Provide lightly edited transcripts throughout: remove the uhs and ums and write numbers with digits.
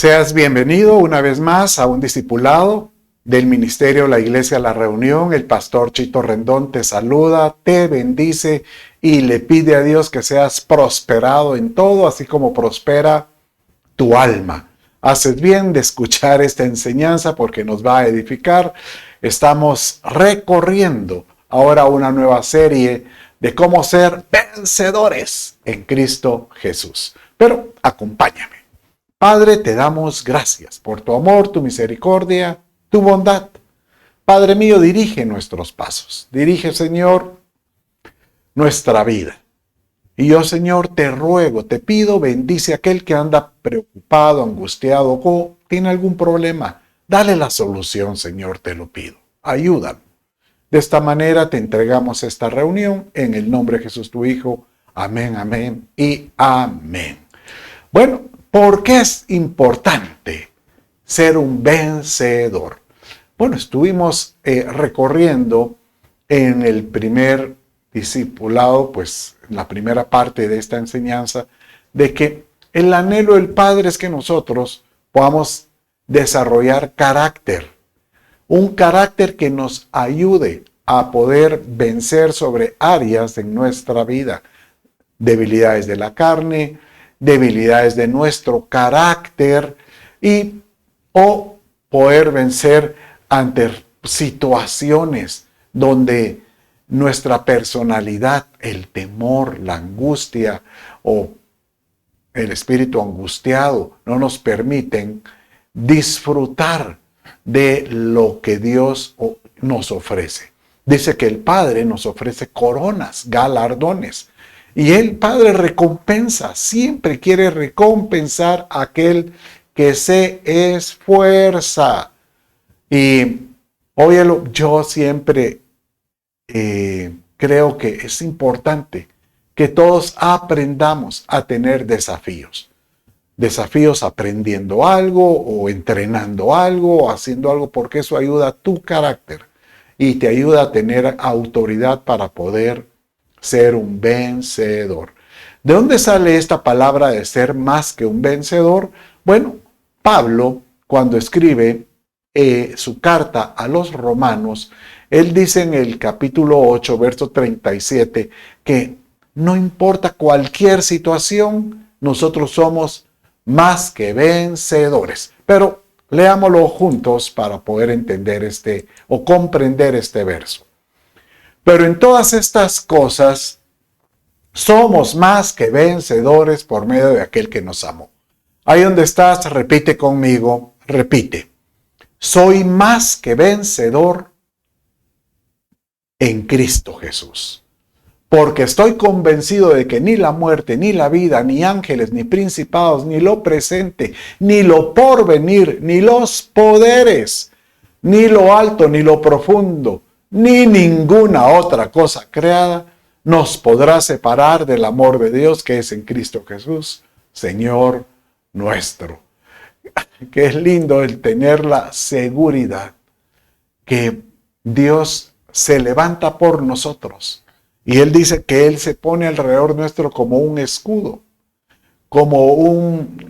Seas bienvenido una vez más a un discipulado del Ministerio La Iglesia La Reunión. El pastor Chito Rendón te saluda, te bendice y le pide a Dios que seas prosperado en todo, así como prospera tu alma. Haces bien de escuchar esta enseñanza porque nos va a edificar. Estamos recorriendo ahora una nueva serie de cómo ser vencedores en Cristo Jesús. Pero acompáñame. Padre, te damos gracias por tu amor, tu misericordia, tu bondad. Padre mío, dirige nuestros pasos. Dirige, Señor, nuestra vida. Y yo, Señor, te ruego, te pido, bendice a aquel que anda preocupado, angustiado o tiene algún problema. Dale la solución, Señor, te lo pido. Ayúdalo. De esta manera te entregamos esta reunión en el nombre de Jesús, tu Hijo. Amén, amén y amén. Bueno, ¿por qué es importante ser un vencedor? Bueno, estuvimos recorriendo en el primer discipulado, pues en la primera parte de esta enseñanza, de que el anhelo del Padre es que nosotros podamos desarrollar carácter, un carácter que nos ayude a poder vencer sobre áreas en nuestra vida, debilidades de la carne, debilidades de nuestro carácter o poder vencer ante situaciones donde nuestra personalidad, el temor, la angustia o el espíritu angustiado no nos permiten disfrutar de lo que Dios nos ofrece. Dice que el Padre nos ofrece coronas, galardones. Y el Padre recompensa, siempre quiere recompensar a aquel que se esfuerza. Y óyelo, yo siempre creo que es importante que todos aprendamos a tener desafíos. Desafíos aprendiendo algo o entrenando algo o haciendo algo, porque eso ayuda a tu carácter y te ayuda a tener autoridad para poder ser un vencedor. ¿De dónde sale esta palabra de ser más que un vencedor? Bueno, Pablo, cuando escribe su carta a los romanos, él dice en el capítulo 8, verso 37, que no importa cualquier situación, nosotros somos más que vencedores. Pero leámoslo juntos para poder entender o comprender este verso. Pero en todas estas cosas somos más que vencedores por medio de aquel que nos amó. Ahí donde estás, repite conmigo, repite. Soy más que vencedor en Cristo Jesús. Porque estoy convencido de que ni la muerte, ni la vida, ni ángeles, ni principados, ni lo presente, ni lo porvenir, ni los poderes, ni lo alto, ni lo profundo, ni ninguna otra cosa creada nos podrá separar del amor de Dios que es en Cristo Jesús, Señor nuestro. Que es lindo el tener la seguridad que Dios se levanta por nosotros. Y Él dice que Él se pone alrededor nuestro como un escudo,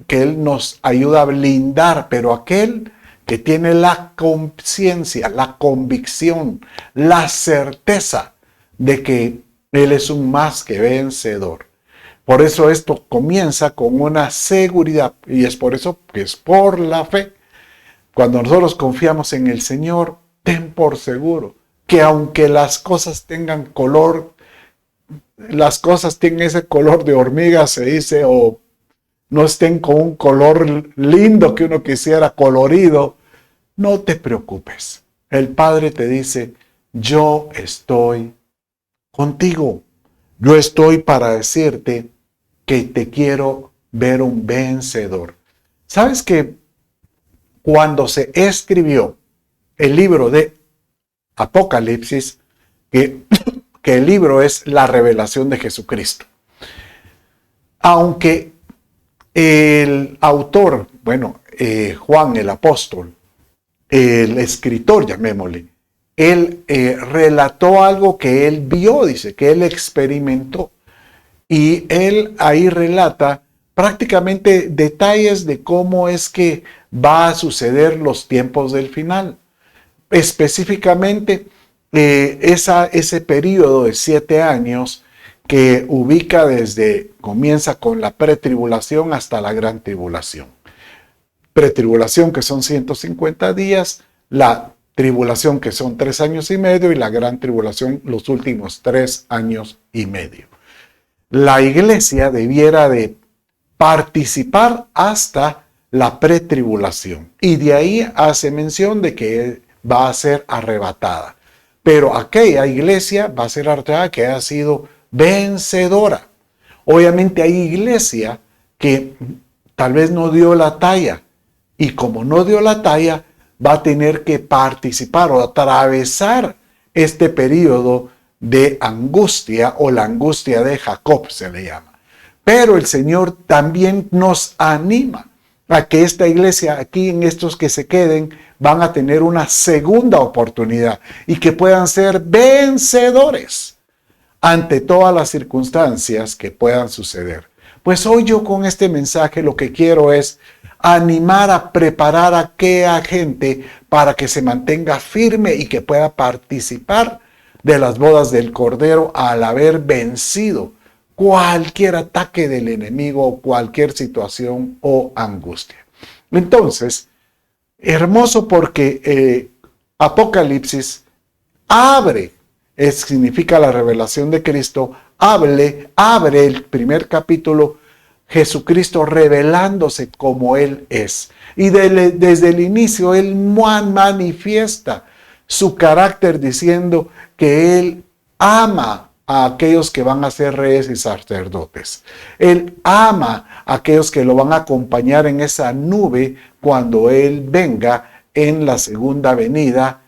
que Él nos ayuda a blindar, pero aquel que tiene la conciencia, la convicción, la certeza de que Él es un más que vencedor. Por eso esto comienza con una seguridad, y es por eso que es por la fe. Cuando nosotros confiamos en el Señor, ten por seguro que aunque las cosas tengan ese color de hormiga, se dice, o no estén con un color lindo que uno quisiera, colorido, no te preocupes. El Padre te dice, yo estoy contigo. Yo estoy para decirte que te quiero ver un vencedor. ¿Sabes que cuando se escribió el libro de Apocalipsis, que el libro es la revelación de Jesucristo? Aunque el autor, Juan el apóstol, el escritor, llamémosle, él relató algo que él vio, dice, que él experimentó. Y él ahí relata prácticamente detalles de cómo es que va a suceder los tiempos del final. Específicamente, ese periodo de 7 años que ubica comienza con la pretribulación hasta la gran tribulación. Pretribulación, que son 150 días, la tribulación, que son 3 años y medio, y la gran tribulación, los últimos 3 años y medio. La iglesia debiera de participar hasta la pretribulación, y de ahí hace mención de que va a ser arrebatada. Pero aquella iglesia va a ser arrebatada que ha sido vencedora. Obviamente hay iglesia que tal vez no dio la talla, y como no dio la talla, va a tener que participar o atravesar este periodo de angustia, o la angustia de Jacob se le llama. Pero el Señor también nos anima a que esta iglesia, aquí en estos que se queden, van a tener una segunda oportunidad y que puedan ser vencedores ante todas las circunstancias que puedan suceder. Pues hoy yo con este mensaje lo que quiero es animar a preparar a aquella gente para que se mantenga firme y que pueda participar de las bodas del Cordero al haber vencido cualquier ataque del enemigo, cualquier situación o angustia. Entonces, hermoso porque Apocalipsis abre, significa la revelación de Cristo, abre el primer capítulo, Jesucristo revelándose como Él es. Y desde el inicio Él manifiesta su carácter diciendo que Él ama a aquellos que van a ser reyes y sacerdotes. Él ama a aquellos que lo van a acompañar en esa nube cuando Él venga en la segunda venida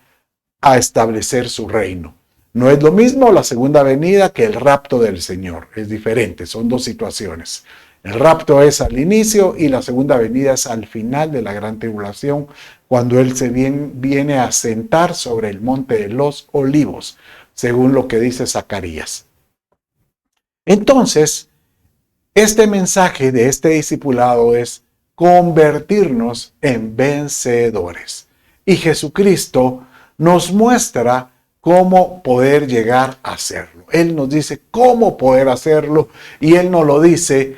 a establecer su reino. No es lo mismo la segunda venida que el rapto del Señor. Es diferente, son dos situaciones. El rapto es al inicio y la segunda venida es al final de la gran tribulación, cuando Él viene a sentar sobre el monte de los olivos, según lo que dice Zacarías. Entonces, este mensaje de este discipulado es convertirnos en vencedores. Y Jesucristo nos muestra cómo poder llegar a hacerlo. Él nos dice cómo poder hacerlo, y Él nos lo dice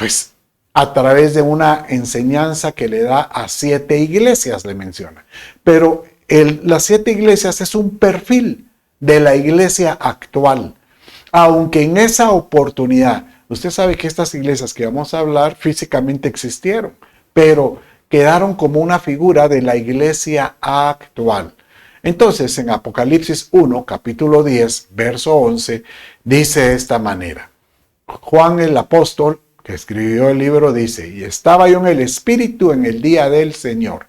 pues a través de una enseñanza que le da a 7 iglesias, le menciona. Pero las 7 iglesias es un perfil de la iglesia actual. Aunque en esa oportunidad, usted sabe que estas iglesias que vamos a hablar físicamente existieron, pero quedaron como una figura de la iglesia actual. Entonces, en Apocalipsis 1, capítulo 10, verso 11, dice de esta manera. Juan el apóstol, que escribió el libro, dice: y estaba yo en el Espíritu en el día del Señor,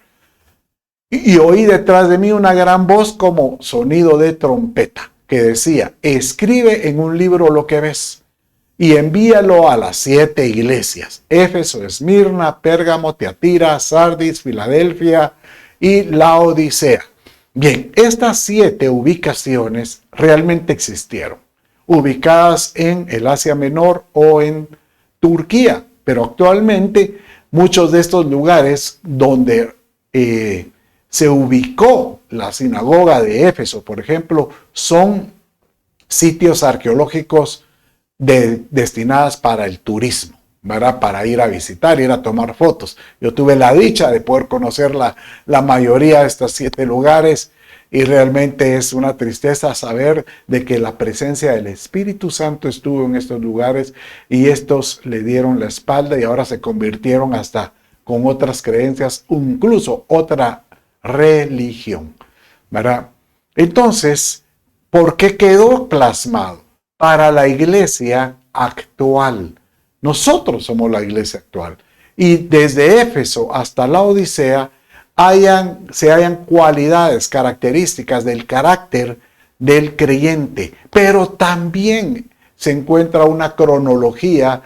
y oí detrás de mí una gran voz como sonido de trompeta, que decía: escribe en un libro lo que ves, y envíalo a las 7 iglesias: Éfeso, Esmirna, Pérgamo, Tiatira, Sardis, Filadelfia y Laodicea. Bien, estas 7 ubicaciones realmente existieron, ubicadas en el Asia Menor o en Turquía, pero actualmente muchos de estos lugares donde se ubicó la sinagoga de Éfeso, por ejemplo, son sitios arqueológicos destinados para el turismo, ¿verdad? Para ir a visitar, ir a tomar fotos. Yo tuve la dicha de poder conocer la mayoría de estos 7 lugares, y realmente es una tristeza saber de que la presencia del Espíritu Santo estuvo en estos lugares y estos le dieron la espalda y ahora se convirtieron hasta con otras creencias, incluso otra religión, ¿verdad? Entonces, ¿por qué quedó plasmado? Para la iglesia actual. Nosotros somos la iglesia actual. Y desde Éfeso hasta la Odisea se hallan cualidades, características del carácter del creyente, pero también se encuentra una cronología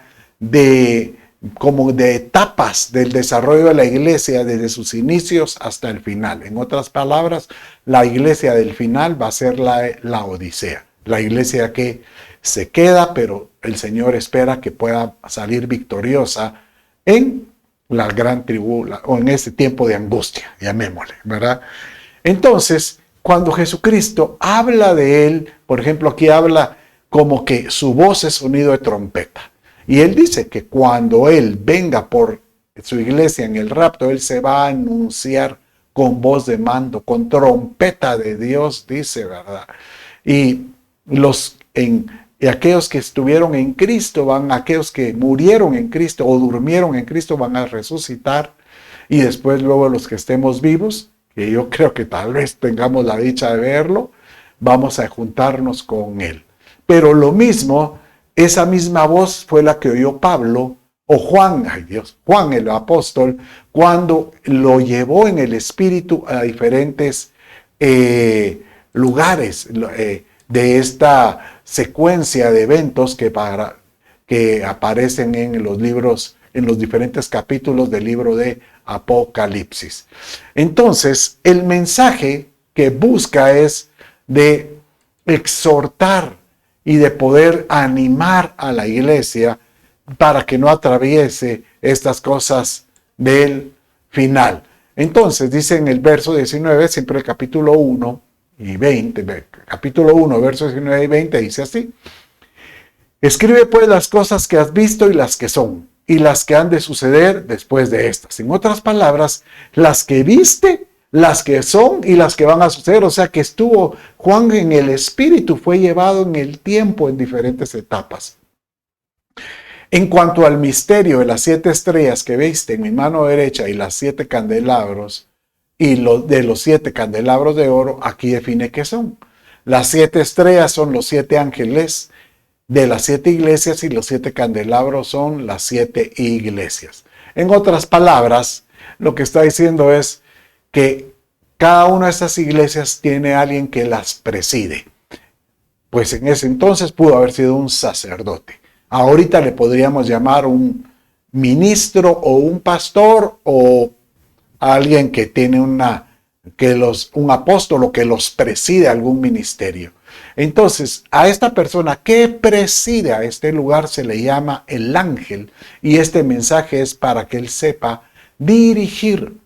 como de etapas del desarrollo de la iglesia desde sus inicios hasta el final. En otras palabras, la iglesia del final va a ser la Odisea, la iglesia que se queda, pero el Señor espera que pueda salir victoriosa en la gran tribulación o en ese tiempo de angustia, llamémosle, ¿verdad? Entonces, cuando Jesucristo habla de él, por ejemplo, aquí habla como que su voz es sonido de trompeta. Y él dice que cuando él venga por su iglesia en el rapto, él se va a anunciar con voz de mando, con trompeta de Dios, dice, ¿verdad? Y aquellos que estuvieron en Cristo, aquellos que murieron en Cristo o durmieron en Cristo van a resucitar. Y después luego los que estemos vivos, que yo creo que tal vez tengamos la dicha de verlo, vamos a juntarnos con él. Pero lo mismo, esa misma voz fue la que oyó Pablo o Juan, Juan el apóstol, cuando lo llevó en el espíritu a diferentes lugares de esta secuencia de eventos que aparecen en los libros, en los diferentes capítulos del libro de Apocalipsis. Entonces, el mensaje que busca es de exhortar y de poder animar a la iglesia para que no atraviese estas cosas del final. Entonces, dice en el verso 19, siempre el capítulo 1 y 20, capítulo 1, versos 19 y 20, dice así: escribe pues las cosas que has visto y las que son, y las que han de suceder después de estas. En otras palabras, las que viste, las que son y las que van a suceder. O sea que estuvo Juan en el espíritu, fue llevado en el tiempo en diferentes etapas. En cuanto al misterio de las 7 estrellas que viste en mi mano derecha y las 7 candelabros, y de los 7 candelabros de oro, aquí define qué son. Las 7 estrellas son los 7 ángeles de las 7 iglesias y los 7 candelabros son las 7 iglesias. En otras palabras, lo que está diciendo es que cada una de estas iglesias tiene a alguien que las preside. Pues en ese entonces pudo haber sido un sacerdote. Ahorita le podríamos llamar un ministro o un pastor o alguien que tiene un apóstol o que los preside algún ministerio. Entonces, a esta persona que preside a este lugar se le llama el ángel, y este mensaje es para que él sepa dirigir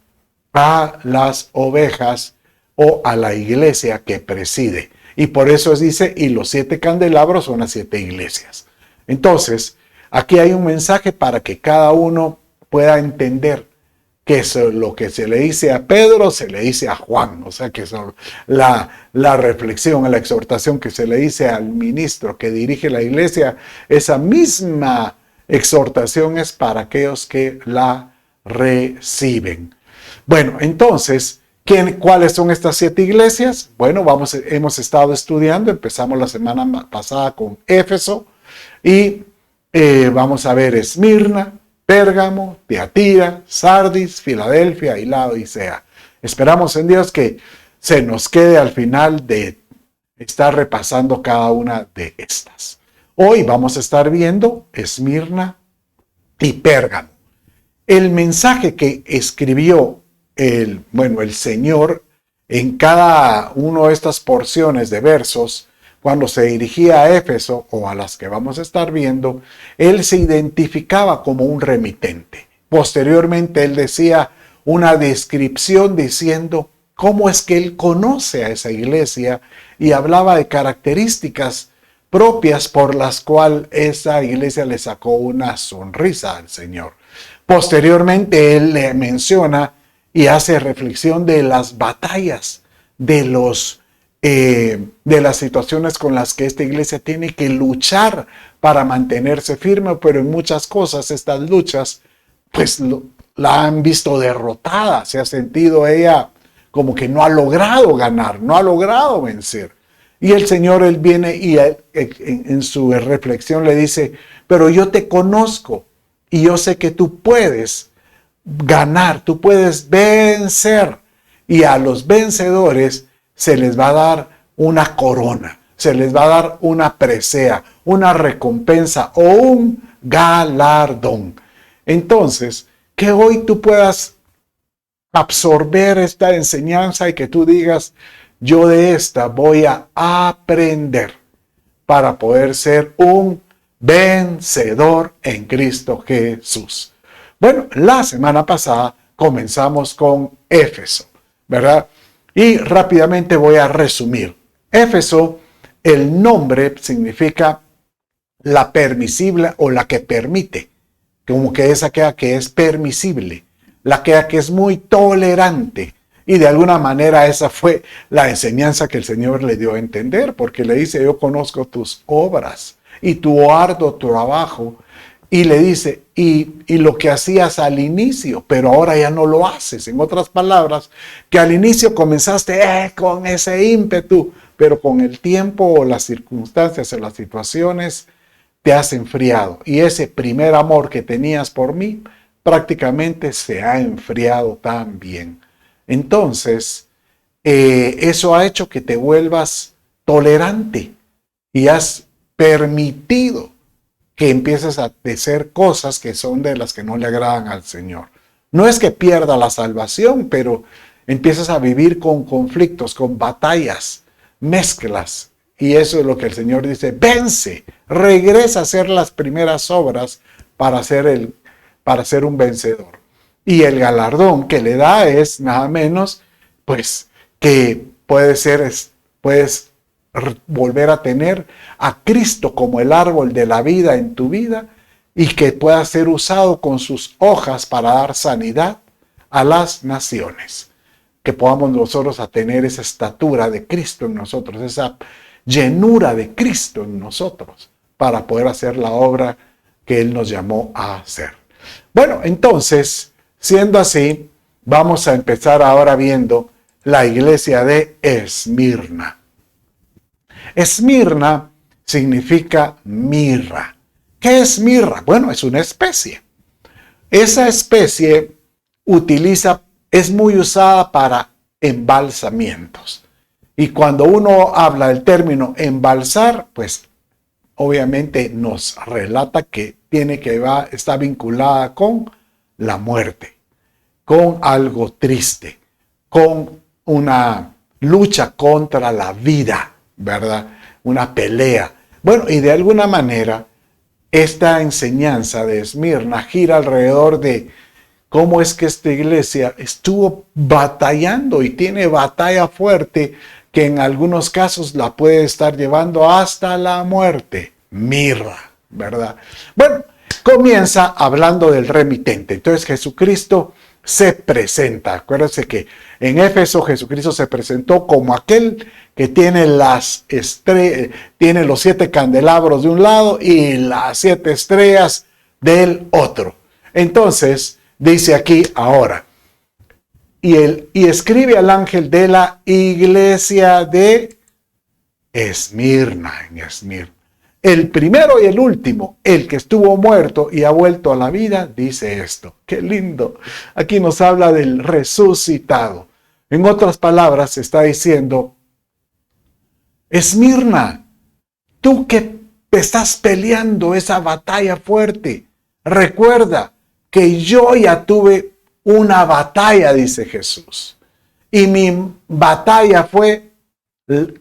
a las ovejas o a la iglesia que preside. Y por eso dice, y los 7 candelabros son las 7 iglesias. Entonces, aquí hay un mensaje para que cada uno pueda entender que lo que se le dice a Pedro, se le dice a Juan. O sea, que la reflexión, la exhortación que se le dice al ministro que dirige la iglesia, esa misma exhortación es para aquellos que la reciben. Bueno, entonces, ¿cuáles son estas 7 iglesias? Bueno, hemos estado estudiando, empezamos la semana pasada con Éfeso, y vamos a ver Esmirna, Pérgamo, Tiatira, Sardis, Filadelfia y Laodicea. Esperamos en Dios que se nos quede al final de estar repasando cada una de estas. Hoy vamos a estar viendo Esmirna y Pérgamo. El mensaje que escribió el Señor en cada una de estas porciones de versos, cuando se dirigía a Éfeso o a las que vamos a estar viendo, él se identificaba como un remitente. Posteriormente él decía una descripción diciendo cómo es que él conoce a esa iglesia y hablaba de características propias por las cuales esa iglesia le sacó una sonrisa al Señor. Posteriormente él le menciona y hace reflexión de las batallas, de las situaciones con las que esta iglesia tiene que luchar para mantenerse firme, pero en muchas cosas estas luchas pues la han visto derrotada, se ha sentido ella como que no ha logrado ganar, no ha logrado vencer. Y el Señor, él viene y en su reflexión le dice, pero yo te conozco y yo sé que tú puedes ganar, tú puedes vencer, y a los vencedores se les va a dar una corona, se les va a dar una presea, una recompensa o un galardón. Entonces, que hoy tú puedas absorber esta enseñanza y que tú digas, yo de esta voy a aprender para poder ser un vencedor en Cristo Jesús. Bueno, la semana pasada comenzamos con Éfeso, ¿verdad? Y rápidamente voy a resumir. Éfeso, el nombre significa la permisible o la que permite, como que es aquella que es permisible, la que es muy tolerante. Y de alguna manera esa fue la enseñanza que el Señor le dio a entender, porque le dice, yo conozco tus obras y tu arduo trabajo. Y le dice, y lo que hacías al inicio, pero ahora ya no lo haces. En otras palabras, que al inicio comenzaste con ese ímpetu, pero con el tiempo o las circunstancias o las situaciones te has enfriado. Y ese primer amor que tenías por mí prácticamente se ha enfriado también. Entonces, eso ha hecho que te vuelvas tolerante y has permitido que empieces a hacer cosas que son de las que no le agradan al Señor. No es que pierda la salvación, pero empiezas a vivir con conflictos, con batallas, mezclas. Y eso es lo que el Señor dice, vence, regresa a hacer las primeras obras para ser un vencedor. Y el galardón que le da es nada menos, pues, que puedes volver a tener a Cristo como el árbol de la vida en tu vida y que pueda ser usado con sus hojas para dar sanidad a las naciones. Que podamos nosotros a tener esa estatura de Cristo en nosotros, esa llenura de Cristo en nosotros para poder hacer la obra que Él nos llamó a hacer. Bueno, entonces, siendo así, vamos a empezar ahora viendo la iglesia de Esmirna. Esmirna significa mirra. ¿Qué es mirra? Bueno, es una especie. Esa especie es muy usada para embalsamientos. Y cuando uno habla del término embalsar, pues obviamente nos relata que está vinculada con la muerte, con algo triste, con una lucha contra la vida, ¿verdad? Una pelea. Bueno, y de alguna manera, esta enseñanza de Esmirna gira alrededor de cómo es que esta iglesia estuvo batallando y tiene batalla fuerte que en algunos casos la puede estar llevando hasta la muerte. Mirra, ¿verdad? Bueno, comienza hablando del remitente. Entonces Jesucristo se presenta. Acuérdense que en Éfeso Jesucristo se presentó como aquel que tiene tiene los 7 candelabros de un lado y las 7 estrellas del otro. Entonces, dice aquí ahora, y escribe al ángel de la iglesia de Esmirna, en Esmirna. El primero y el último, el que estuvo muerto y ha vuelto a la vida, dice esto. ¡Qué lindo! Aquí nos habla del resucitado. En otras palabras, está diciendo, Esmirna, tú que te estás peleando esa batalla fuerte, recuerda que yo ya tuve una batalla, dice Jesús. Y mi batalla fue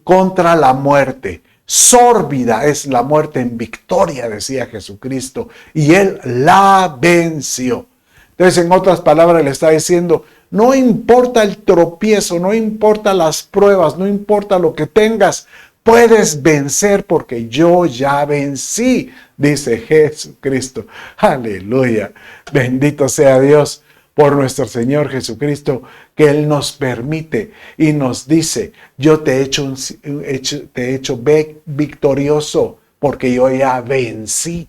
contra la muerte. Sórbida es la muerte en victoria, decía Jesucristo, y Él la venció. Entonces, en otras palabras, le está diciendo, no importa el tropiezo, no importa las pruebas, no importa lo que tengas, puedes vencer porque yo ya vencí, dice Jesucristo. Aleluya. Bendito sea Dios por nuestro Señor Jesucristo, que Él nos permite y nos dice, yo te he hecho victorioso porque yo ya vencí.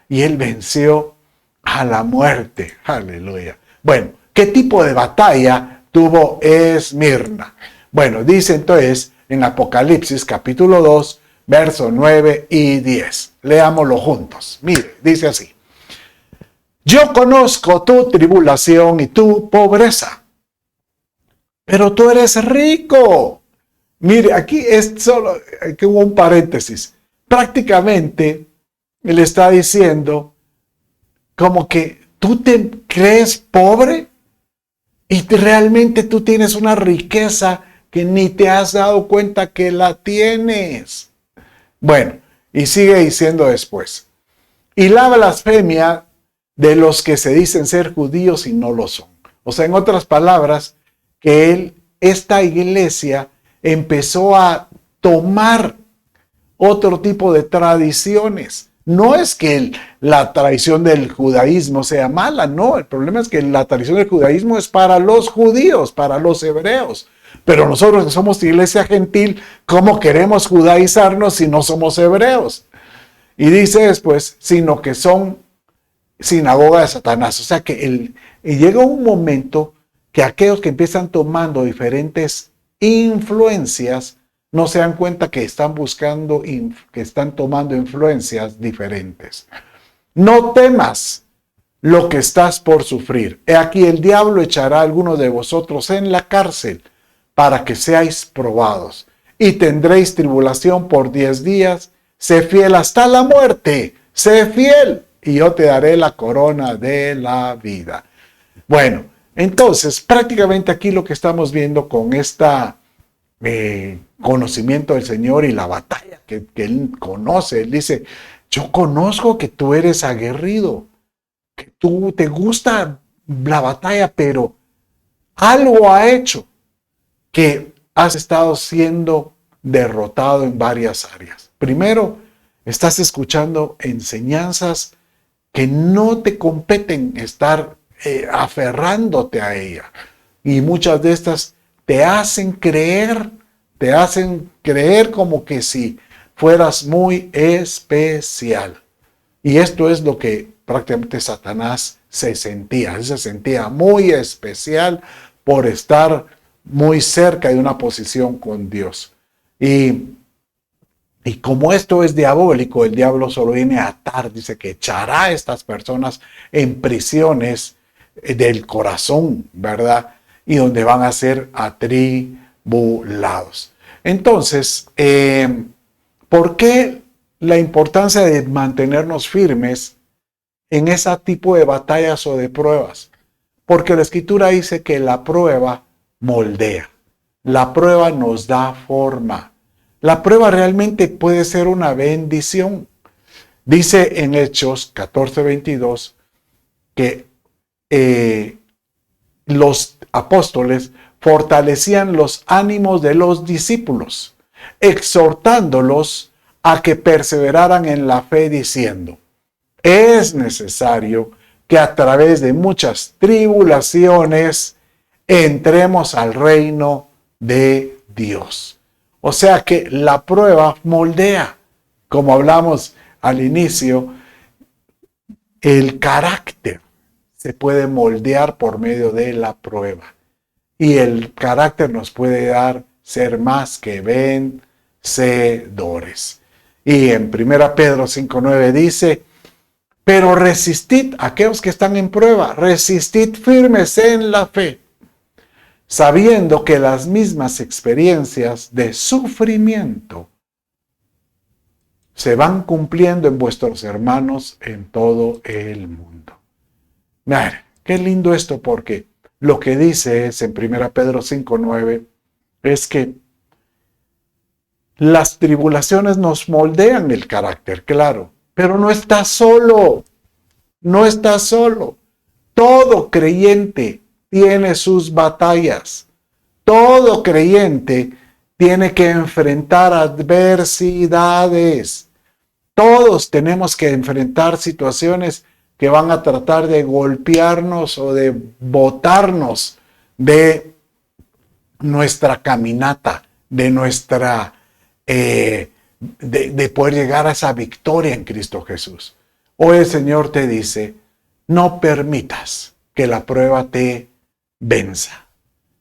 Y Él venció a la muerte. Aleluya. Bueno, ¿qué tipo de batalla tuvo Esmirna? Bueno, dice entonces en Apocalipsis capítulo 2, versos 9 y 10. Leámoslo juntos. Mire, dice así. Yo conozco tu tribulación y tu pobreza, pero tú eres rico. Mire, aquí hubo un paréntesis. Prácticamente él está diciendo como que tú te crees pobre y realmente tú tienes una riqueza que ni te has dado cuenta que la tienes. Bueno, y sigue diciendo después. Y la blasfemia de los que se dicen ser judíos y no lo son. O sea, en otras palabras, que esta iglesia empezó a tomar otro tipo de tradiciones. No es que la tradición del judaísmo sea mala, no. El problema es que la tradición del judaísmo es para los judíos, para los hebreos. Pero nosotros que somos iglesia gentil, ¿cómo queremos judaizarnos si no somos hebreos? Y dice después, sino que son sinagoga de Satanás. O sea que y llega un momento que aquellos que empiezan tomando diferentes influencias no se dan cuenta que están buscando, que están tomando influencias diferentes. No temas lo que estás por sufrir. He aquí el diablo echará a algunos de vosotros en la cárcel para que seáis probados. Y tendréis tribulación por 10 días. Sé fiel hasta la muerte. Sé fiel y yo te daré la corona de la vida. Bueno, entonces prácticamente aquí lo que estamos viendo con esta conocimiento del Señor y la batalla que Él conoce. Él dice, yo conozco que tú eres aguerrido, que tú te gusta la batalla, pero algo ha hecho que has estado siendo derrotado en varias áreas. Primero, estás escuchando enseñanzas que no te competen estar aferrándote a ella. Y muchas de estas te hacen creer como que si fueras muy especial. Y esto es lo que prácticamente Satanás se sentía muy especial por estar muy cerca de una posición con Dios. Y como esto es diabólico, el diablo solo viene a atar, dice que echará a estas personas en prisiones del corazón, ¿verdad? Y donde van a ser atribulados. Entonces, ¿por qué la importancia de mantenernos firmes en ese tipo de batallas o de pruebas? Porque la Escritura dice que la prueba moldea, la prueba nos da forma. La prueba realmente puede ser una bendición. Dice en Hechos 14:22 que los apóstoles fortalecían los ánimos de los discípulos, exhortándolos a que perseveraran en la fe, diciendo, es necesario que a través de muchas tribulaciones entremos al reino de Dios. O sea que la prueba moldea, como hablamos al inicio, el carácter se puede moldear por medio de la prueba. Y el carácter nos puede dar ser más que vencedores. Y en 1 Pedro 5:9 dice, pero resistid, aquellos que están en prueba, resistid firmes en la fe, sabiendo que las mismas experiencias de sufrimiento se van cumpliendo en vuestros hermanos en todo el mundo. Miren, qué lindo esto, porque lo que dice es en 1 Pedro 5:9 es que las tribulaciones nos moldean el carácter, claro, pero no estás solo, no estás solo. Todo creyente tiene sus batallas. Todo creyente tiene que enfrentar adversidades. Todos tenemos que enfrentar situaciones que van a tratar de golpearnos o de botarnos de nuestra caminata, de nuestra de poder llegar a esa victoria en Cristo Jesús. Hoy el Señor te dice, no permitas que la prueba te venza,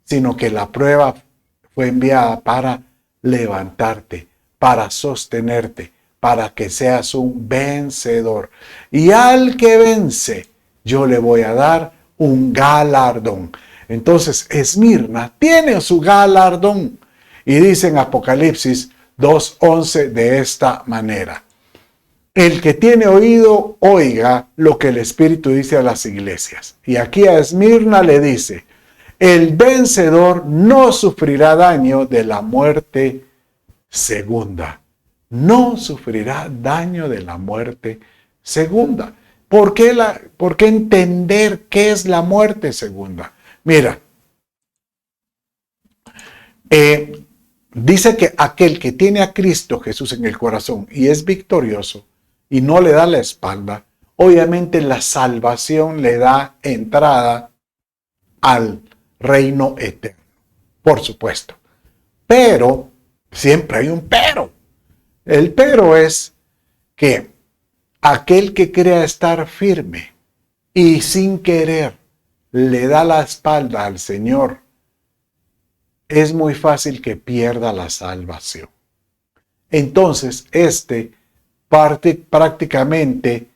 sino que la prueba fue enviada para levantarte, para sostenerte, para que seas un vencedor. Y al que vence, yo le voy a dar un galardón. Entonces, Esmirna tiene su galardón. Y dice en Apocalipsis 2:11 de esta manera: el que tiene oído, oiga lo que el Espíritu dice a las iglesias. Y aquí a Esmirna le dice, el vencedor no sufrirá daño de la muerte segunda. No sufrirá daño de la muerte segunda. ¿Por qué entender qué es la muerte segunda? Mira, dice que aquel que tiene a Cristo Jesús en el corazón y es victorioso y no le da la espalda, obviamente la salvación le da entrada al reino eterno, por supuesto. Pero, siempre hay un pero. El pero es que aquel que crea estar firme y sin querer le da la espalda al Señor, es muy fácil que pierda la salvación. Entonces, prácticamente,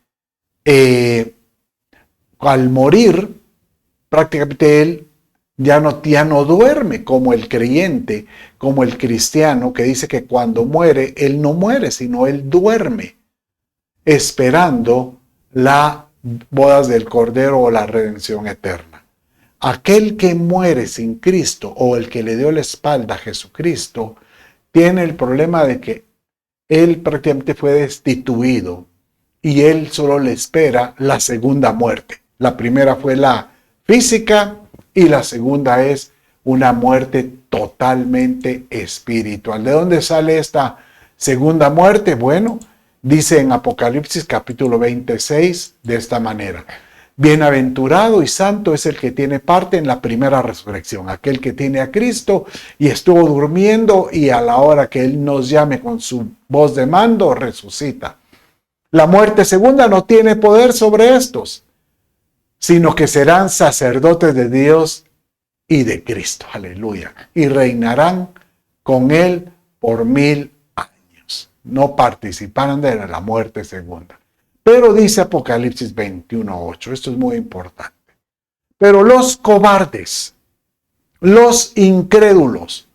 al morir, prácticamente él ya no duerme como el creyente, como el cristiano, que dice que cuando muere, él no muere, sino él duerme, esperando las bodas del Cordero o la redención eterna. Aquel que muere sin Cristo o el que le dio la espalda a Jesucristo, tiene el problema de que él prácticamente fue destituido y él solo le espera la segunda muerte. La primera fue la física y la segunda es una muerte totalmente espiritual. ¿De dónde sale esta segunda muerte? Bueno, dice en Apocalipsis capítulo 26 de esta manera: bienaventurado y santo es el que tiene parte en la primera resurrección, aquel que tiene a Cristo y estuvo durmiendo y a la hora que Él nos llame con su voz de mando, resucita. La muerte segunda no tiene poder sobre estos, sino que serán sacerdotes de Dios y de Cristo. Aleluya. Y reinarán con Él por 1000 años. No participarán de la muerte segunda. Pero dice Apocalipsis 21:8, esto es muy importante. Pero los cobardes, los incrédulos,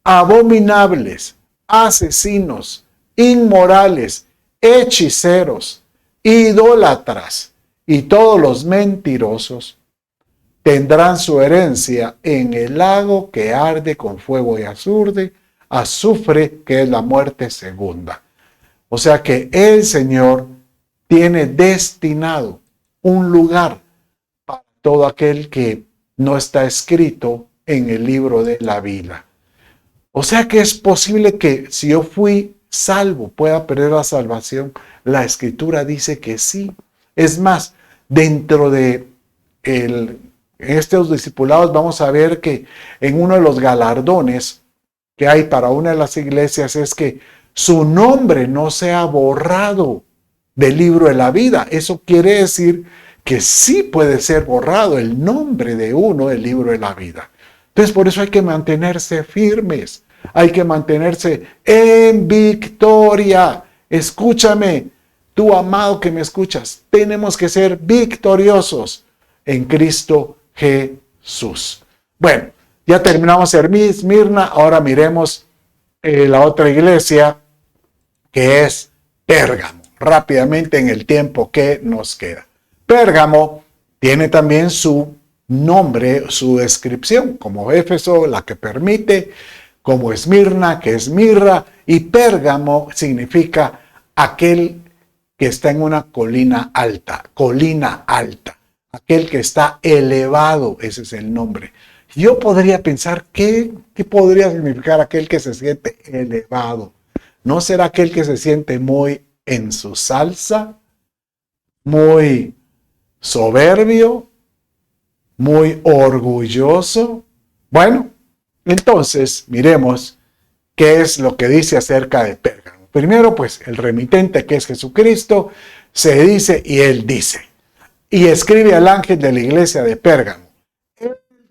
abominables, asesinos, inmorales, hechiceros, idólatras y todos los mentirosos tendrán su herencia en el lago que arde con fuego y azufre, que es la muerte segunda. O sea que el Señor tiene destinado un lugar para todo aquel que no está escrito en el libro de la vida. O sea que es posible que si yo fui salvo pueda perder la salvación. La Escritura dice que sí. Es más, dentro de estos discipulados vamos a ver que en uno de los galardones que hay para una de las iglesias es que su nombre no sea borrado del libro de la vida. Eso quiere decir que sí puede ser borrado el nombre de uno del libro de la vida. Entonces por eso hay que mantenerse firmes, hay que mantenerse en victoria. Escúchame, tú amado que me escuchas, tenemos que ser victoriosos en Cristo Jesús. Bueno, ya terminamos Esmirna, ahora miremos la otra iglesia que es Pérgamo, rápidamente en el tiempo que nos queda. Pérgamo tiene también su nombre, su descripción, como Éfeso, la que permite, como Esmirna, que es mirra, y Pérgamo significa aquel que está en una colina alta, aquel que está elevado, ese es el nombre. Yo podría pensar, ¿qué podría significar aquel que se siente elevado? ¿No será aquel que se siente muy en su salsa, muy soberbio, muy orgulloso? Bueno, entonces miremos qué es lo que dice acerca de Pérgamo. Primero, pues el remitente, que es Jesucristo, se dice y él dice. Y escribe al ángel de la iglesia de Pérgamo,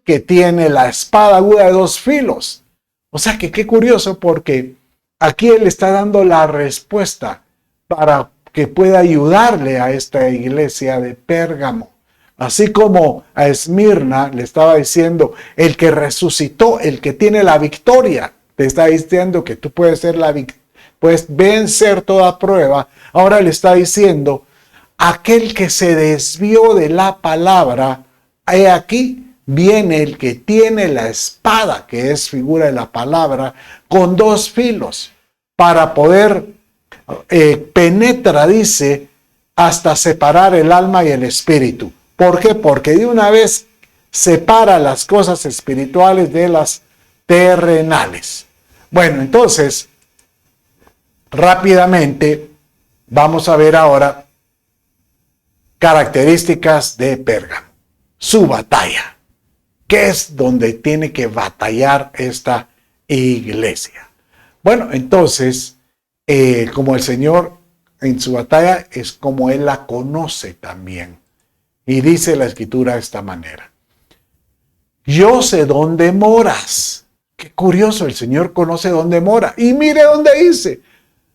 que tiene la espada aguda de 2 filos. O sea que qué curioso, porque aquí él está dando la respuesta para que pueda ayudarle a esta iglesia de Pérgamo. Así como a Esmirna le estaba diciendo, el que resucitó, el que tiene la victoria, te está diciendo que tú puedes vencer toda prueba. Ahora le está diciendo, aquel que se desvió de la palabra, he aquí viene el que tiene la espada, que es figura de la palabra, con 2 filos, para poder penetra, dice, hasta separar el alma y el espíritu. ¿Por qué? Porque de una vez separa las cosas espirituales de las terrenales. Bueno, entonces, rápidamente vamos a ver ahora características de Pérgamo. Su batalla, que es donde tiene que batallar esta iglesia. Bueno, entonces, como el Señor en su batalla es como Él la conoce también. Y dice la Escritura de esta manera: yo sé dónde moras. Qué curioso, el Señor conoce dónde mora. Y mire dónde dice: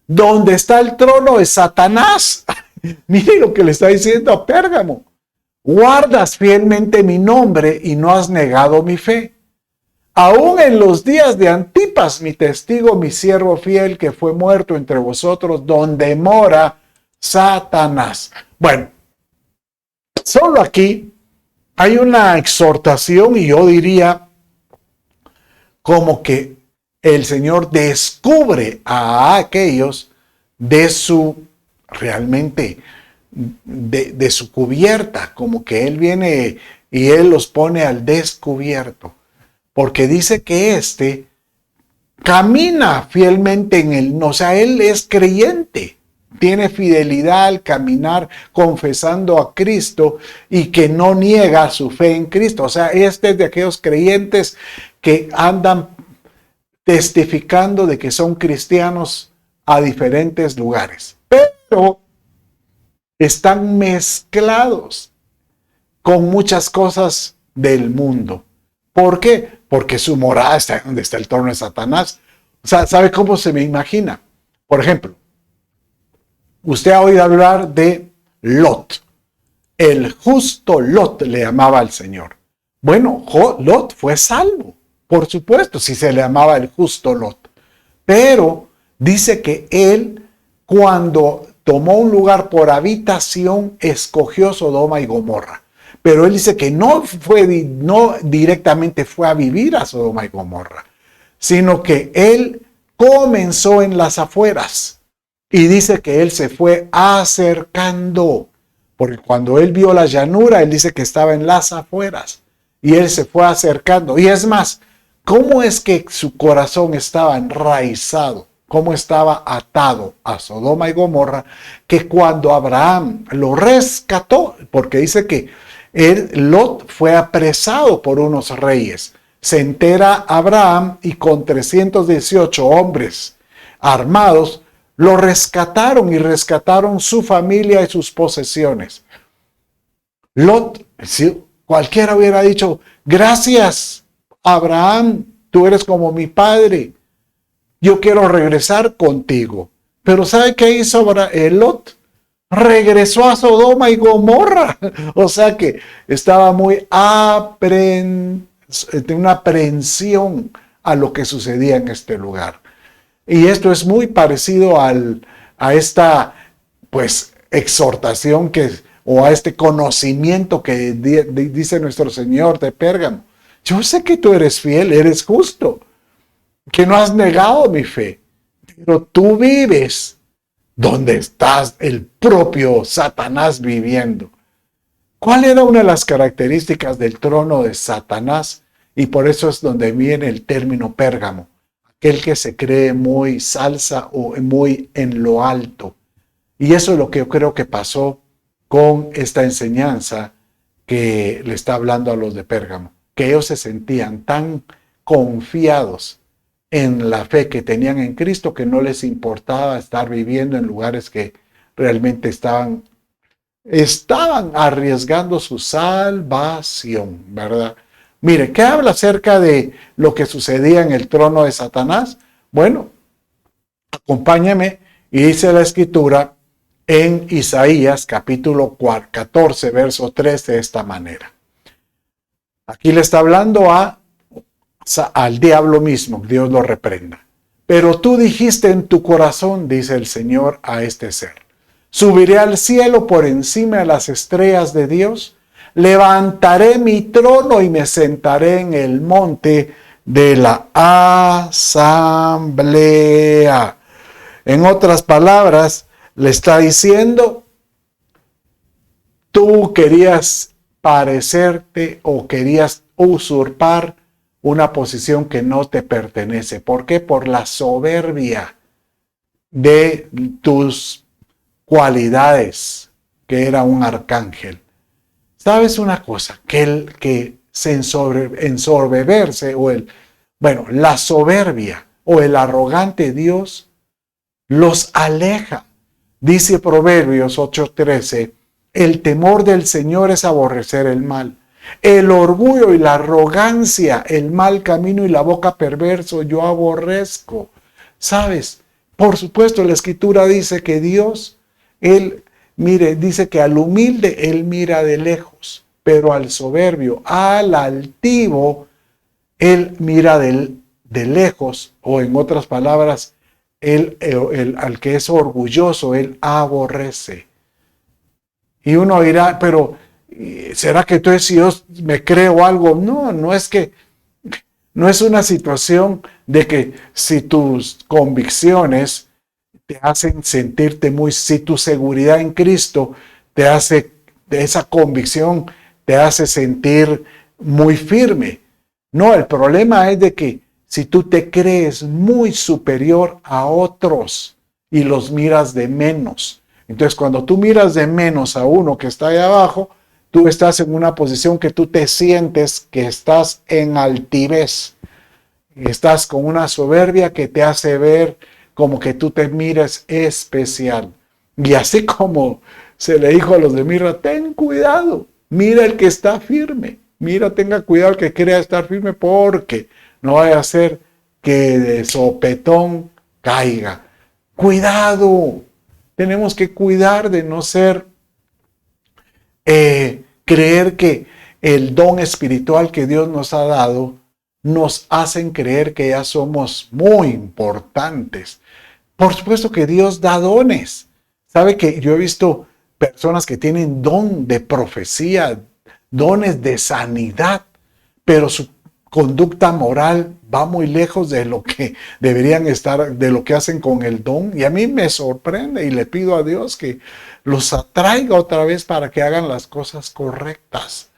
donde está el trono de Satanás. Mire lo que le está diciendo a Pérgamo. Guardas fielmente mi nombre y no has negado mi fe. Aún en los días de Antipas, mi testigo, mi siervo fiel, que fue muerto entre vosotros, donde mora Satanás. Bueno, solo aquí hay una exhortación, y yo diría como que el Señor descubre a aquellos de su, realmente, de su cubierta, como que Él viene y Él los pone al descubierto, porque dice que éste camina fielmente en Él, o sea, Él es creyente, tiene fidelidad al caminar confesando a Cristo y que no niega su fe en Cristo. O sea, este es de aquellos creyentes que andan testificando de que son cristianos a diferentes lugares, pero están mezclados con muchas cosas del mundo. ¿Por qué? Porque su morada está donde está el trono de Satanás. O sea, ¿sabe cómo se me imagina? Por ejemplo, usted ha oído hablar de Lot. El justo Lot le llamaba al Señor. Bueno, Lot fue salvo, por supuesto, si se le llamaba el justo Lot. Pero dice que él, cuando tomó un lugar por habitación, escogió Sodoma y Gomorra. Pero él dice que no directamente fue a vivir a Sodoma y Gomorra, sino que él comenzó en las afueras. Y dice que él se fue acercando, porque cuando él vio la llanura, él dice que estaba en las afueras. Y él se fue acercando. Y es más, ¿cómo es que su corazón estaba enraizado? ¿Cómo estaba atado a Sodoma y Gomorra? Que cuando Abraham lo rescató, porque dice que Lot fue apresado por unos reyes. Se entera Abraham y con 318 hombres armados lo rescataron y rescataron su familia y sus posesiones. Lot, si cualquiera hubiera dicho: gracias, Abraham, tú eres como mi padre, yo quiero regresar contigo. Pero ¿sabe qué hizo Lot? Regresó a Sodoma y Gomorra. O sea que estaba muy de una aprensión a lo que sucedía en este lugar. Y esto es muy parecido a esta, pues, exhortación o a este conocimiento que dice nuestro Señor de Pérgamo. Yo sé que tú eres fiel, eres justo, que no has negado mi fe, pero tú vives donde estás el propio Satanás viviendo. ¿Cuál era una de las características del trono de Satanás? Y por eso es donde viene el término Pérgamo. Aquel que se cree muy salsa o muy en lo alto. Y eso es lo que yo creo que pasó con esta enseñanza que le está hablando a los de Pérgamo. Que ellos se sentían tan confiados en la fe que tenían en Cristo que no les importaba estar viviendo en lugares que realmente estaban arriesgando su salvación, ¿verdad? Mire, ¿qué habla acerca de lo que sucedía en el trono de Satanás? Bueno, acompáñame y dice la Escritura en Isaías capítulo 14, verso 3 de esta manera. Aquí le está hablando al diablo mismo, Dios lo reprenda. Pero tú dijiste en tu corazón, dice el Señor a este ser: subiré al cielo por encima de las estrellas de Dios, levantaré mi trono y me sentaré en el monte de la asamblea. En otras palabras, le está diciendo: Tú querías parecerte o querías usurpar una posición que no te pertenece. ¿Por qué? Por la soberbia de tus cualidades, que era un arcángel. ¿Sabes una cosa? Que el que se ensorbecerse la soberbia o el arrogante Dios los aleja. Dice Proverbios 8:13, el temor del Señor es aborrecer el mal. El orgullo y la arrogancia, el mal camino y la boca perverso, yo aborrezco. ¿Sabes? Por supuesto, la Escritura dice que Dios, dice que al humilde Él mira de lejos, pero al soberbio, al altivo, Él mira de lejos, o en otras palabras, al que es orgulloso, Él aborrece. Y uno dirá, pero ¿será que entonces si yo me creo algo? No, no es una situación de que si tus convicciones te hacen sentirte si tu seguridad en Cristo esa convicción te hace sentir muy firme. No, el problema es de que si tú te crees muy superior a otros y los miras de menos. Entonces, cuando tú miras de menos a uno que está ahí abajo, tú estás en una posición que tú te sientes que estás en altivez. Estás con una soberbia que te hace ver como que tú te mires especial. Y así como se le dijo a los de Mirra, ten cuidado, mira el que está firme. Mira, tenga cuidado el que crea estar firme porque no vaya a ser que de sopetón caiga. Cuidado. Tenemos que cuidar de no creer que el don espiritual que Dios nos ha dado nos hacen creer que ya somos muy importantes. Por supuesto que Dios da dones. ¿Sabe que yo he visto personas que tienen don de profecía, dones de sanidad, pero su conducta moral va muy lejos de lo que deberían estar, de lo que hacen con el don? Y a mí me sorprende y le pido a Dios que los atraiga otra vez para que hagan las cosas correctas.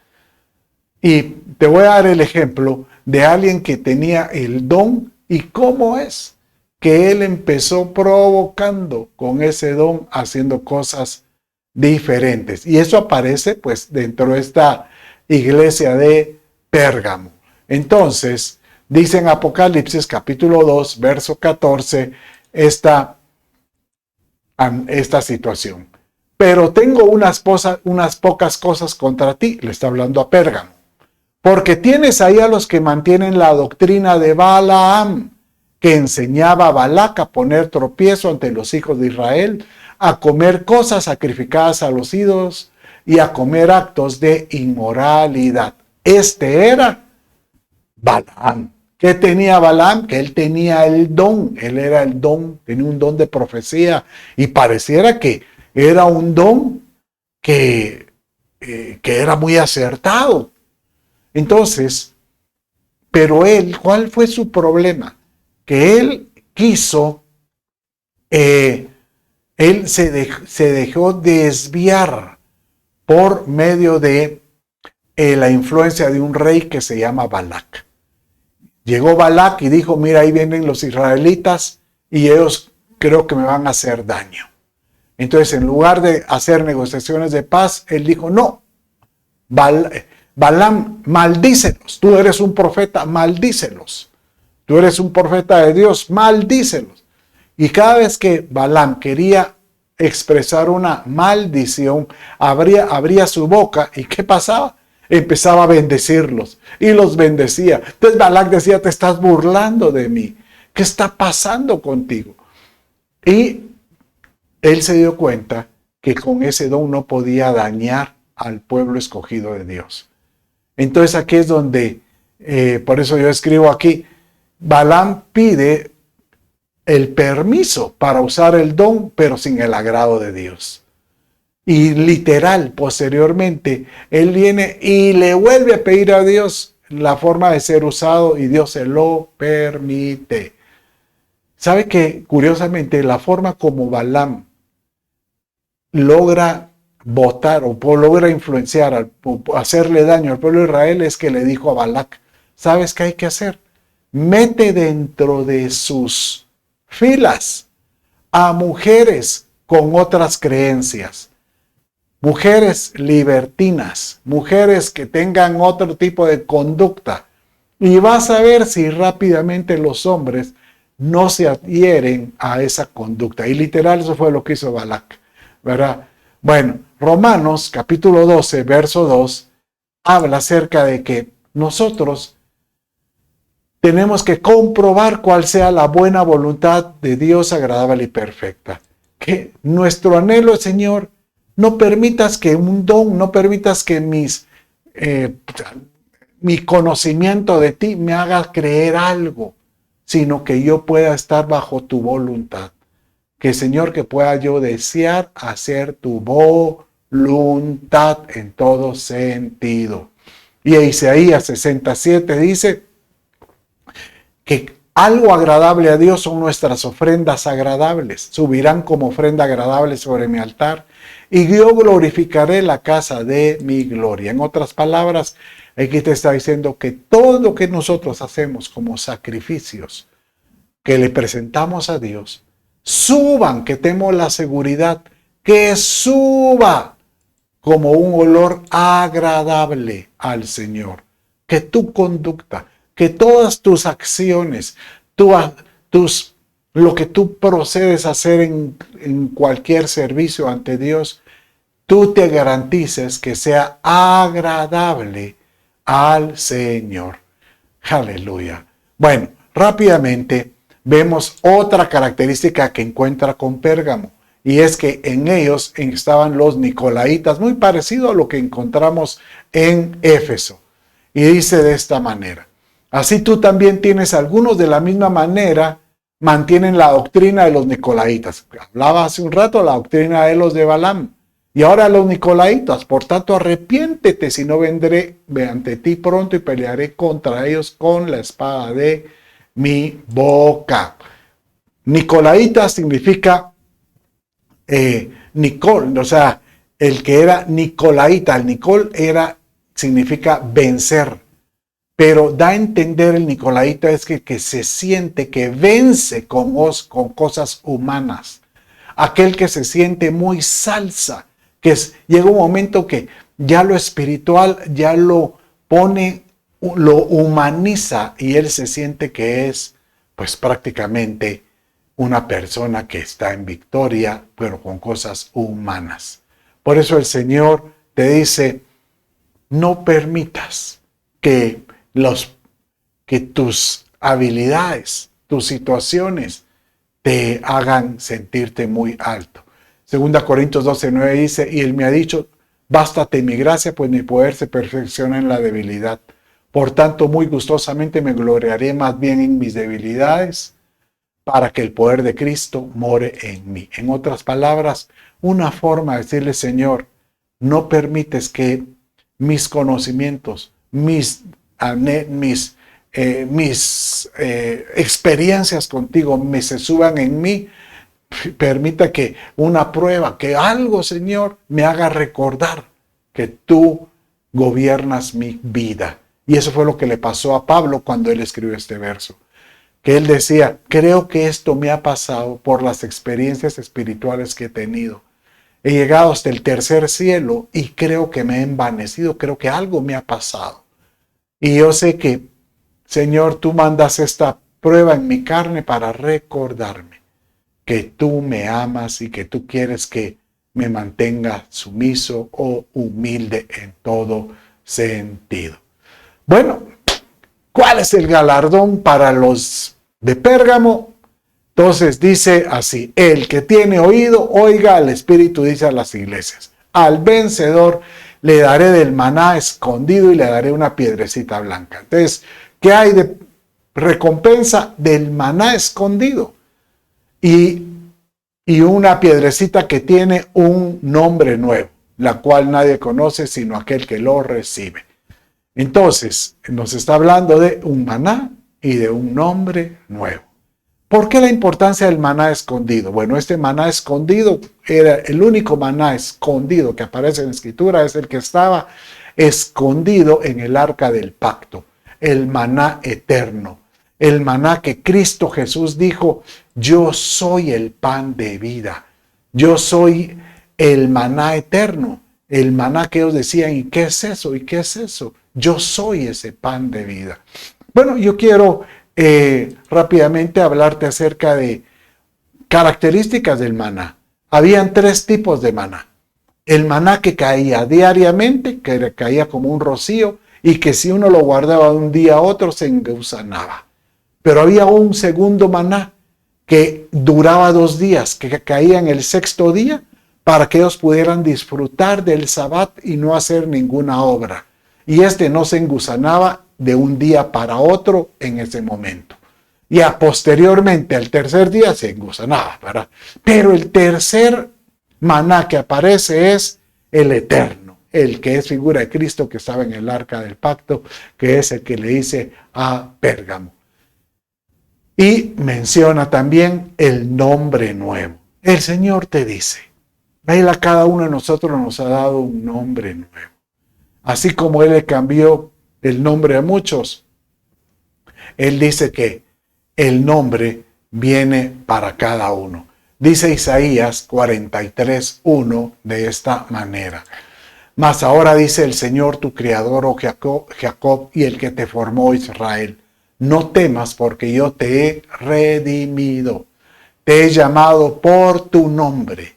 Y te voy a dar el ejemplo de alguien que tenía el don y cómo es que él empezó provocando con ese don, haciendo cosas diferentes. Y eso aparece pues dentro de esta iglesia de Pérgamo. Entonces, dice en Apocalipsis capítulo 2, verso 14, esta situación. Pero tengo unas pocas cosas contra ti, le está hablando a Pérgamo. Porque tienes ahí a los que mantienen la doctrina de Balaam, que enseñaba a Balac a poner tropiezo ante los hijos de Israel, a comer cosas sacrificadas a los ídolos y a comer actos de inmoralidad. Este era Balaam. ¿Qué tenía Balaam? Que él tenía el don, él era el don, tenía un don de profecía y pareciera que era un don que era muy acertado. Entonces, pero él, ¿cuál fue su problema? Que él quiso, él se dejó desviar por medio de la influencia de un rey que se llama Balac. Llegó Balac y dijo, mira, ahí vienen los israelitas y ellos creo que me van a hacer daño. Entonces, en lugar de hacer negociaciones de paz, él dijo, no, Balaam, maldícelos. Tú eres un profeta, maldícelos. Tú eres un profeta de Dios, maldícelos. Y cada vez que Balaam quería expresar una maldición, abría su boca y ¿qué pasaba? Empezaba a bendecirlos y los bendecía. Entonces Balac decía, te estás burlando de mí. ¿Qué está pasando contigo? Y él se dio cuenta que con ese don no podía dañar al pueblo escogido de Dios. Entonces aquí es donde, por eso yo escribo aquí, Balaam pide el permiso para usar el don, pero sin el agrado de Dios. Y literal, posteriormente, él viene y le vuelve a pedir a Dios la forma de ser usado y Dios se lo permite. ¿Sabe que curiosamente la forma como Balaam logra votar o logra influenciar, o hacerle daño al pueblo de Israel, es que le dijo a Balac, ¿sabes qué hay que hacer? Mete dentro de sus filas a mujeres con otras creencias, mujeres libertinas, mujeres que tengan otro tipo de conducta, y vas a ver si rápidamente los hombres no se adhieren a esa conducta. Y literal eso fue lo que hizo Balac, ¿verdad? Bueno, Romanos capítulo 12, verso 2, habla acerca de que nosotros tenemos que comprobar cuál sea la buena voluntad de Dios agradable y perfecta. Que nuestro anhelo, Señor, no permitas que un don, no permitas que mi conocimiento de ti me haga creer algo, sino que yo pueda estar bajo tu voluntad. Que, Señor, que pueda yo desear hacer tu voluntad en todo sentido. Y Isaías 67 dice que algo agradable a Dios son nuestras ofrendas agradables. Subirán como ofrenda agradable sobre mi altar y yo glorificaré la casa de mi gloria. En otras palabras, aquí te está diciendo que todo lo que nosotros hacemos como sacrificios que le presentamos a Dios, suban, que tenemos la seguridad que suba como un olor agradable al Señor. Que tu conducta, que todas tus acciones, lo que tú procedes a hacer en cualquier servicio ante Dios, tú te garantices que sea agradable al Señor. Aleluya. Bueno, rápidamente vemos otra característica que encuentra con Pérgamo, y es que en ellos estaban los nicolaitas, muy parecido a lo que encontramos en Éfeso. Y dice de esta manera: así tú también tienes algunos de la misma manera, mantienen la doctrina de los nicolaitas. Hablaba hace un rato la doctrina de los de Balaam. Y ahora los nicolaitas, por tanto arrepiéntete, si no vendré ante ti pronto y pelearé contra ellos con la espada de mi boca. Nicolaita significa Nicol, o sea, el que era nicolaita, el Nicol significa vencer, pero da a entender el nicolaita es que se siente que vence con cosas humanas, aquel que se siente muy salsa, llega un momento que ya lo espiritual ya lo pone, lo humaniza y él se siente que es pues prácticamente una persona que está en victoria, pero con cosas humanas. Por eso el Señor te dice, no permitas que tus habilidades, tus situaciones te hagan sentirte muy alto. 2 Corintios 12:9 dice, y él me ha dicho, bástate mi gracia, pues mi poder se perfecciona en la debilidad. Por tanto, muy gustosamente me gloriaré más bien en mis debilidades, para que el poder de Cristo more en mí. En otras palabras, una forma de decirle, Señor, no permites que mis conocimientos, mis experiencias contigo se suban en mí. Permita que una prueba, que algo, Señor, me haga recordar que tú gobiernas mi vida. Y eso fue lo que le pasó a Pablo cuando él escribió este verso. Que él decía, creo que esto me ha pasado por las experiencias espirituales que he tenido. He llegado hasta el tercer cielo y creo que me he envanecido, creo que algo me ha pasado. Y yo sé que, Señor, tú mandas esta prueba en mi carne para recordarme que tú me amas y que tú quieres que me mantenga sumiso o humilde en todo sentido. Bueno, ¿cuál es el galardón para los de Pérgamo? Entonces dice así, el que tiene oído, oiga al Espíritu dice a las iglesias. Al vencedor le daré del maná escondido y le daré una piedrecita blanca. Entonces, ¿qué hay de recompensa? Del maná escondido y una piedrecita que tiene un nombre nuevo, la cual nadie conoce sino aquel que lo recibe. Entonces, nos está hablando de un maná y de un nombre nuevo. ¿Por qué la importancia del maná escondido? Bueno, este maná escondido era el único maná escondido que aparece en la Escritura, es el que estaba escondido en el arca del pacto, el maná eterno, el maná que Cristo Jesús dijo: yo soy el pan de vida, yo soy el maná eterno, el maná que ellos decían: ¿y qué es eso? ¿Y qué es eso? Yo soy ese pan de vida. Bueno, yo quiero rápidamente hablarte acerca de características del maná. Habían 3 tipos de maná. El maná que caía diariamente, que caía como un rocío, y que si uno lo guardaba de un día a otro se engusanaba. Pero había un segundo maná que duraba 2 días, que caía en el 6º día, para que ellos pudieran disfrutar del Sabbat y no hacer ninguna obra. Y este no se engusanaba de un día para otro en ese momento. Ya posteriormente, al 3er día, se engusanaba, ¿verdad? Pero el tercer maná que aparece es el eterno, el que es figura de Cristo que estaba en el arca del pacto, que es el que le dice a Pérgamo. Y menciona también el nombre nuevo. El Señor te dice, Él a cada uno de nosotros nos ha dado un nombre nuevo. Así como Él le cambió el nombre a muchos, Él dice que el nombre viene para cada uno. Dice Isaías 43:1 de esta manera: mas ahora dice el Señor tu Creador, oh Jacob, y el que te formó, Israel, no temas, porque yo te he redimido, te he llamado por tu nombre,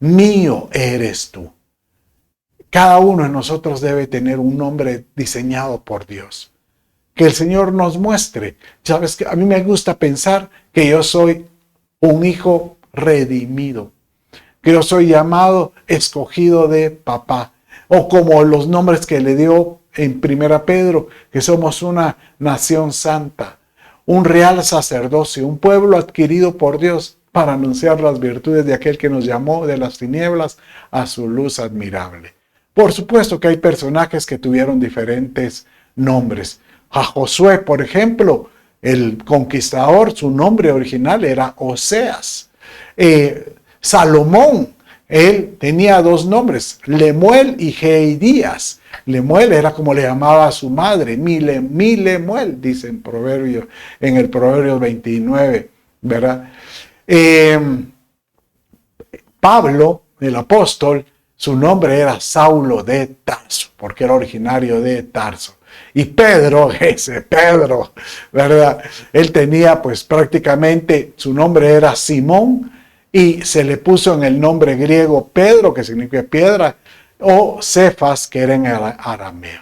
mío eres tú. Cada uno de nosotros debe tener un nombre diseñado por Dios. Que el Señor nos muestre. Sabes que a mí me gusta pensar que yo soy un hijo redimido, que yo soy llamado escogido de papá, o como los nombres que le dio en 1 Pedro, que somos una nación santa, un real sacerdocio, un pueblo adquirido por Dios para anunciar las virtudes de aquel que nos llamó de las tinieblas a su luz admirable. Por supuesto que hay personajes que tuvieron diferentes nombres. A Josué, por ejemplo, el conquistador, su nombre original era Oseas. Salomón, él tenía 2 nombres, Lemuel y Geidías. Lemuel era como le llamaba a su madre, mi Lemuel, dice en el Proverbio 29, ¿verdad? Pablo, el apóstol, su nombre era Saulo de Tarso, porque era originario de Tarso. Y Pedro, ese Pedro, ¿verdad? Él tenía pues prácticamente, su nombre era Simón, y se le puso en el nombre griego Pedro, que significa piedra, o Cefas, que era en el arameo.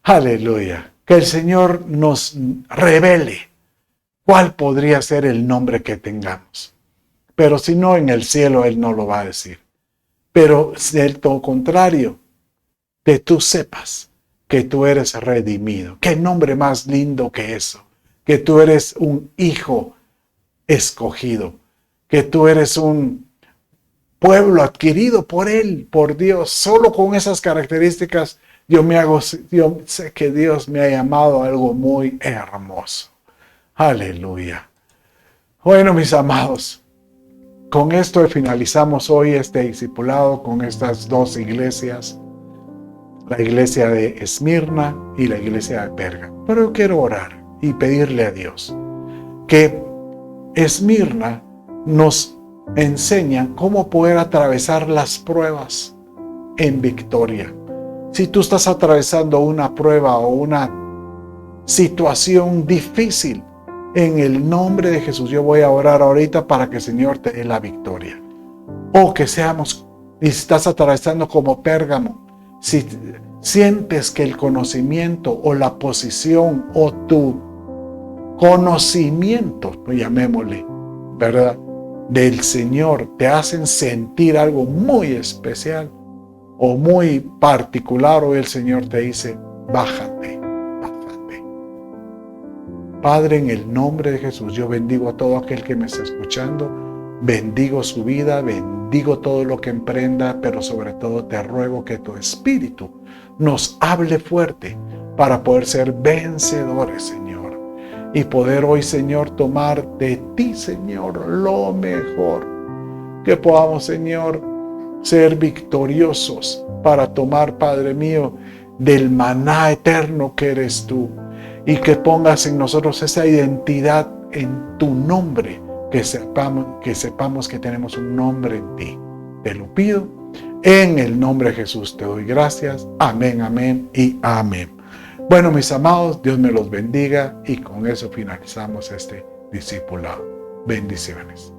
Aleluya. Que el Señor nos revele cuál podría ser el nombre que tengamos. Pero si no, en el cielo Él no lo va a decir. Pero de todo contrario, que tú sepas que tú eres redimido. ¿Qué nombre más lindo que eso? Que tú eres un hijo escogido. Que tú eres un pueblo adquirido por Él, por Dios. Solo con esas características yo sé que Dios me ha llamado a algo muy hermoso. Aleluya. Bueno, mis amados, con esto finalizamos hoy este discipulado con estas 2 iglesias, la iglesia de Esmirna y la iglesia de Pérgamo. Pero yo quiero orar y pedirle a Dios que Esmirna nos enseña cómo poder atravesar las pruebas en victoria. Si tú estás atravesando una prueba o una situación difícil, en el nombre de Jesús yo voy a orar ahorita para que el Señor te dé la victoria. O que seamos, y si estás atravesando como Pérgamo, si sientes que el conocimiento o la posición o tu conocimiento, llamémosle, ¿verdad?, del Señor te hacen sentir algo muy especial o muy particular, hoy el Señor te dice, bájate, bájate. Padre, en el nombre de Jesús, yo bendigo a todo aquel que me está escuchando, bendigo su vida, bendigo todo lo que emprenda, pero sobre todo te ruego que tu Espíritu nos hable fuerte para poder ser vencedores, Señor. y poder hoy, Señor, tomar de ti, Señor, lo mejor. Que podamos, Señor, ser victoriosos para tomar, Padre mío, del maná eterno que eres tú, y que pongas en nosotros esa identidad en tu nombre, que sepamos que tenemos un nombre en ti. Te lo pido en el nombre de Jesús. Te doy gracias. Amén, amén y amén. Bueno, mis amados, Dios me los bendiga, y con eso finalizamos este discipulado. Bendiciones.